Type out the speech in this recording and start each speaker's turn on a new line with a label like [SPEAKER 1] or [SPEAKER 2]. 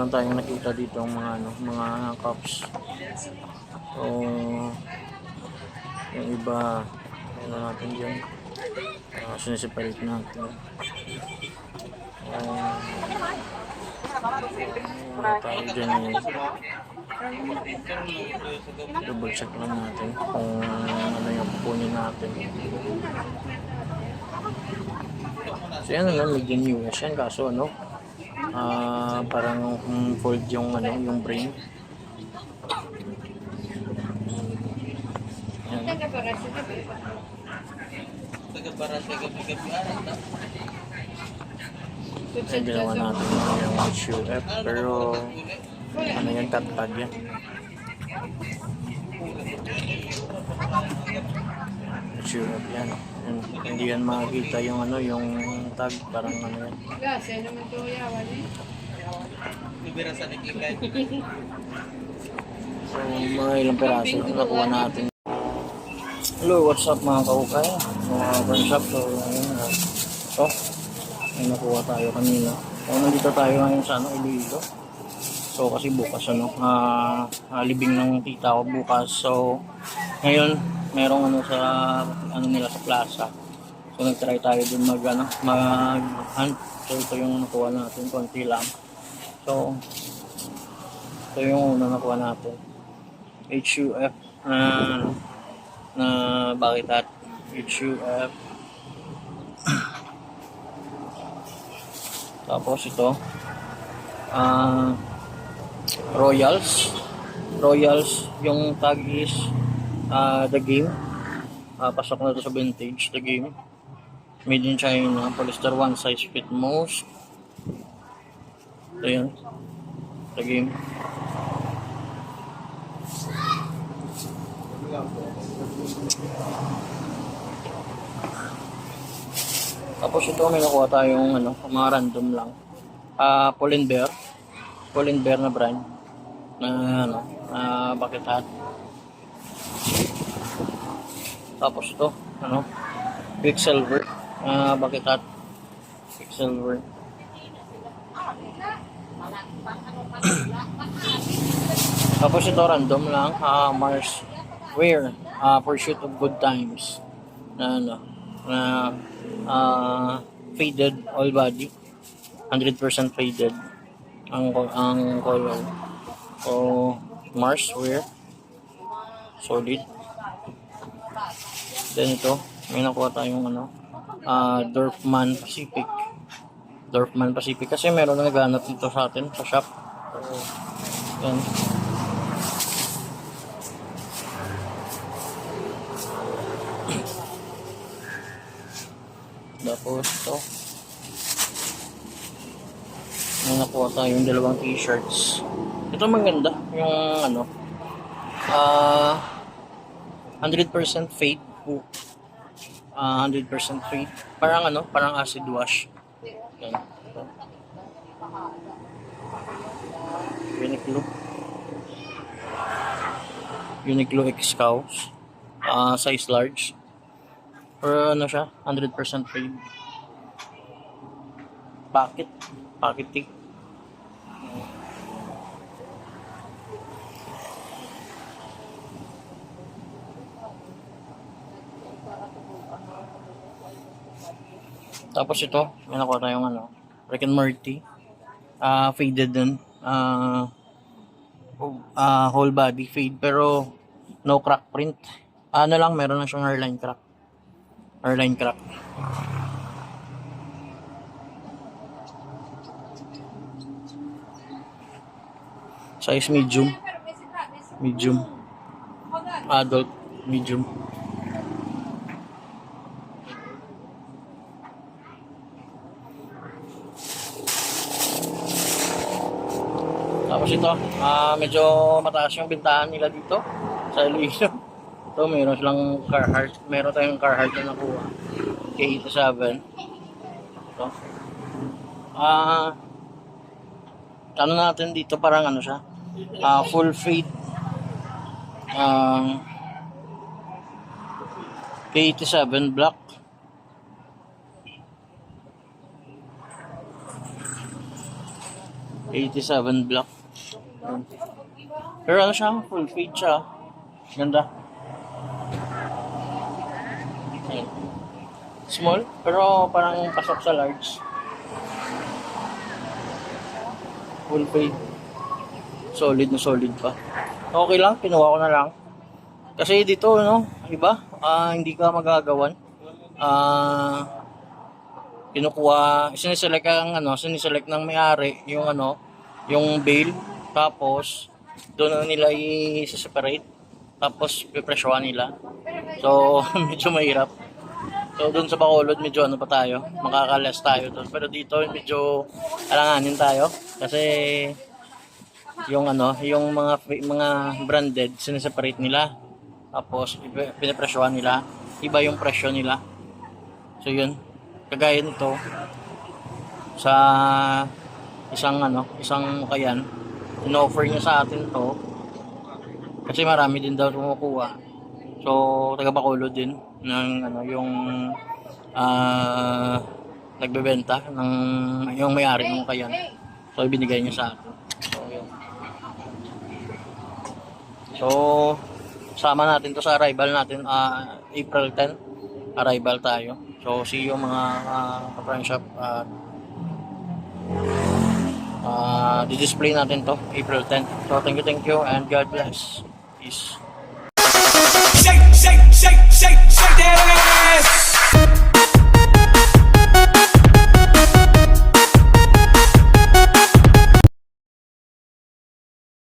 [SPEAKER 1] meron tayong nakita dito mga mga cups. So yung iba ano natin diyan. Sineseparate natin. Tayo dyan double check lang natin kung ano yung kukunin natin. So yan lang, medyo newish yan, kaso ano, parang fold yung ano, yung brain. Yan. Yung ginawa natin yung HUF, pero ano yan, cut-tag yan. HUF yan. Hindi yan makikita yung ano, yung tag, parang ano yan. So mga ilang peraso nakuha natin. Hello, what's up mga kaukay? Mga workshop, so ayun, ito may nakuha tayo kanina. So nandito tayo ngayon sa ano, Iloilo. So kasi bukas ano, libing ng tita ko bukas. So ngayon merong ano sa ano nila sa plaza. So nagtry tayo dun mag-hunt. So ito yung nakuha natin, konti lang. So ito yung una nakuha natin. HUF na bakit at HUF. Tapos ito Royals yung tag is the game. Pasok na ito sa vintage, the game, made in China, polyester, one size fit most. Ito yun, the game. Tapos ito may nakuha tayong ano, mga random lang. Pull&Bear na brand na ano, bucket hat. Tapos ito ano, Quicksilver bucket hat, Quicksilver. Tapos ito random lang, Mars Wear, Pursuit of Good Times na ano, na faded all body, 100% faded ang color. So Mars Wear, solid. Then ito may nakuha tayong ano, Dorfman Pacific kasi meron na naghanap dito sa atin sa shop. So yan. Tapos ito may nakuha tayong dalawang t-shirts. Ito maganda yung ano, 100% fade, 100% fade, parang ano, parang acid wash. Yan. Uniqlo X-Cows, size large. Pero ano siya, 100% fade. Pocket tape. Tapos ito, may nakuha tayong ano, Rick and Morty, faded din, whole body fade pero no crack print. Ano lang, meron na siyang hairline crack. Size medium, adult medium. Tapos ito, medyo mataas yung bintahan nila dito sa Iloilo. Ito, meron silang Carhartt. Meron tayong Carhartt na nakuha. K87. Ito. Ano natin dito, parang ano siya, full fade. K87 black. 87 block. Ayan. Pero ano siya, full feed siya. Ganda. Ayan. Small, pero parang pasok sa large. Full fade. Solid na solid pa. Okay lang, kinuha ko na lang. Kasi dito, no, iba, hindi ka magagawan. Kinukuha, siniselect ng may-ari yung yung bale. Tapos, doon na nila i-separate. Tapos, pipresyohan nila. So, medyo mahirap. So, doon sa Bacolod, medyo pa tayo. Makakalas tayo doon. Pero dito, medyo alanganin tayo. Kasi, yung yung mga branded, sineseparate nila. Tapos, pinapresyohan nila. Iba yung presyo nila. So, yun. Kagaya nito, sa isang kayan, in-offer niya sa atin to kasi marami din daw kumukuha. So, taga Bacolod din ng yung nagbebenta ng yung may-ari ng kayan. So, ibinigay niya sa atin. So, yun. So, sama natin to sa arrival natin April 10. Arrival tayo. So, see you mga ka-friendship. Di-display natin to April 10. So, thank you and God bless. Peace.